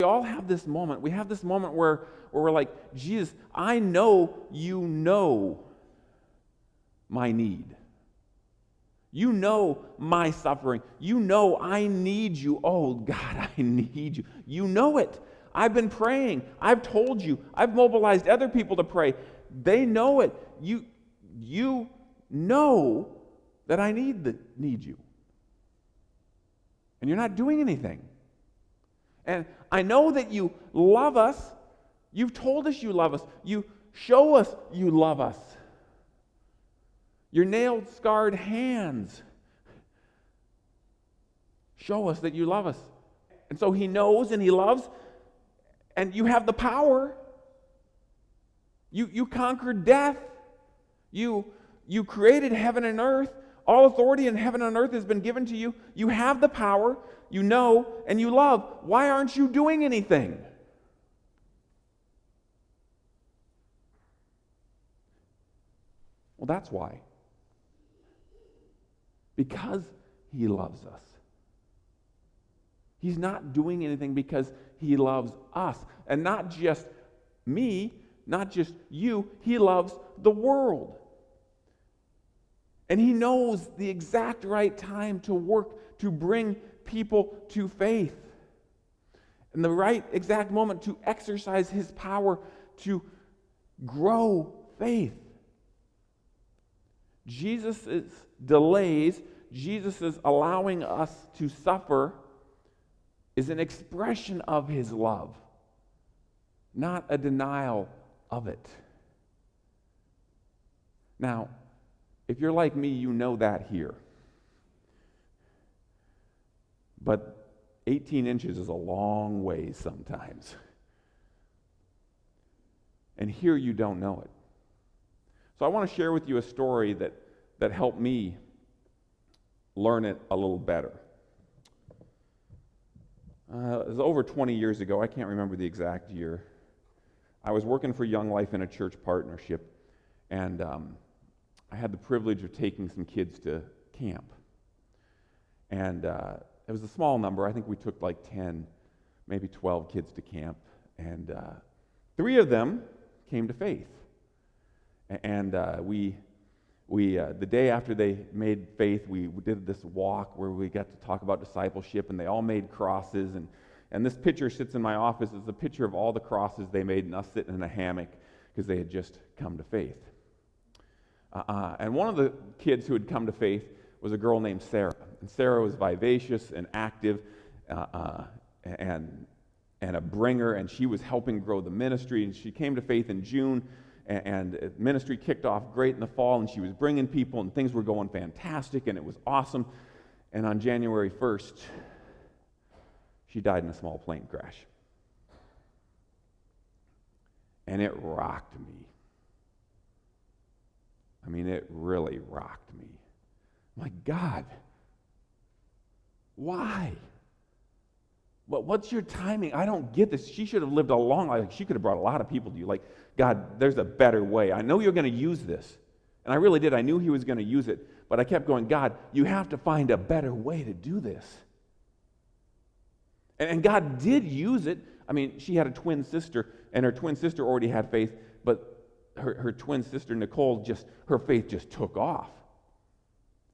We all have this moment. We have this moment where we're like, Jesus, I know you know my need. You know my suffering. You know I need you. Oh, God, I need you. You know it. I've been praying. I've told you. I've mobilized other people to pray. They know it. You know that I need you. And you're not doing anything. And I know that you love us. You've told us you love us. You show us you love us. Your nailed, scarred hands show us that you love us. And so he knows and he loves, and you have the power. You conquered death. You created heaven and earth. All authority in heaven and earth has been given to you. You have the power, you know, and you love. Why aren't you doing anything? Well, that's why. Because he loves us. He's not doing anything because he loves us. And not just me, not just you, he loves the world. And he knows the exact right time to work, to bring people to faith. And the right exact moment to exercise his power to grow faith. Jesus' delays, Jesus' allowing us to suffer is an expression of his love, not a denial of it. Now, if you're like me, you know that here. But 18 inches is a long ways sometimes. And here you don't know it. So I want to share with you a story that helped me learn it a little better. It was over 20 years ago. I can't remember the exact year. I was working for Young Life in a church partnership, and I had the privilege of taking some kids to camp. And it was a small number. I think we took like 10, maybe 12 kids to camp. And 3 of them came to faith. And we the day after they made faith, we did this walk where we got to talk about discipleship, and they all made crosses. And this picture sits in my office. It's a picture of all the crosses they made and us sitting in a hammock because they had just come to faith. And one of the kids who had come to faith was a girl named Sarah. And Sarah was vivacious and active and a bringer, and she was helping grow the ministry. And she came to faith in June, and ministry kicked off great in the fall, and she was bringing people, and things were going fantastic, and it was awesome. And on January 1st, she died in a small plane crash. And it rocked me. I mean, it really rocked me. My God, why? What's your timing? I don't get this. She should have lived a long life. She could have brought a lot of people to you. Like, God, there's a better way. I know you're going to use this. And I really did. I knew he was going to use it. But I kept going, God, you have to find a better way to do this. And God did use it. I mean, she had a twin sister, and her twin sister already had faith, but her twin sister, Nicole, her faith just took off.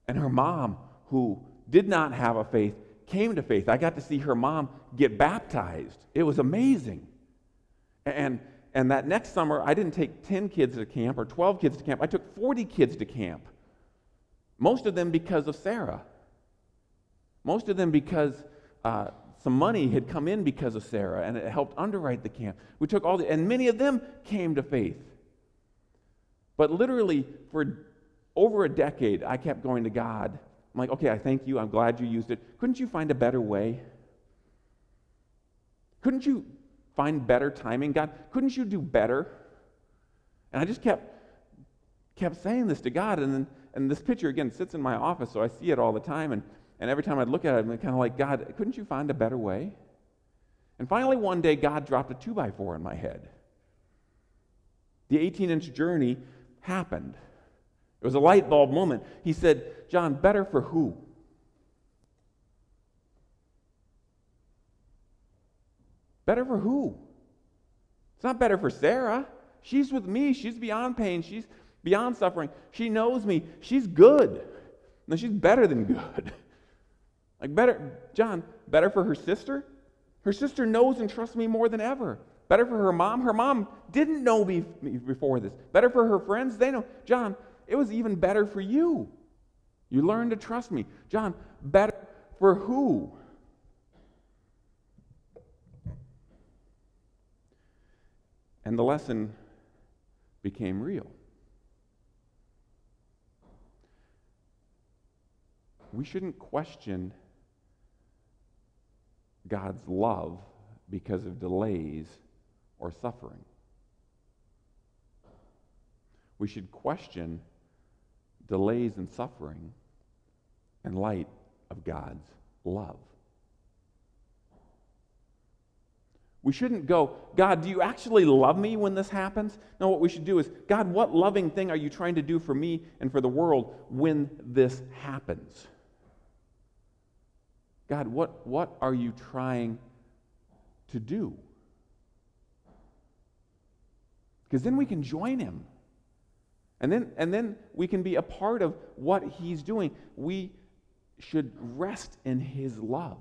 And her mom, who did not have a faith, came to faith. I got to see her mom get baptized. It was amazing. And that next summer, I didn't take 10 kids to camp or 12 kids to camp. I took 40 kids to camp. Most of them because of Sarah. Most of them because some money had come in because of Sarah, and it helped underwrite the camp. We took and many of them came to faith. But literally, for over a decade, I kept going to God. I'm like, okay, I thank you. I'm glad you used it. Couldn't you find a better way? Couldn't you find better timing? God, couldn't you do better? And I just kept saying this to God. And this picture, again, sits in my office, so I see it all the time. And every time I'd look at it, I'm kind of like, God, couldn't you find a better way? And finally, one day, God dropped a 2x4 in my head. The 18-inch journey happened. It was a light bulb moment. He said, John, better for who? Better for who? It's not better for Sarah. She's with me. She's beyond pain. She's beyond suffering. She knows me. She's good. No, she's better than good. Like better, John, better for her sister? Her sister knows and trusts me more than ever. Better for her mom? Her mom didn't know me before this. Better for her friends? They know. John, it was even better for you. You learned to trust me. John, better for who? And the lesson became real. We shouldn't question God's love because of delays or suffering. We should question delays and suffering in light of God's love. We shouldn't go, God, do you actually love me when this happens? No, what we should do is, God, what loving thing are you trying to do for me and for the world when this happens? God, what are you trying to do? Because then we can join him. And then we can be a part of what he's doing. We should rest in his love.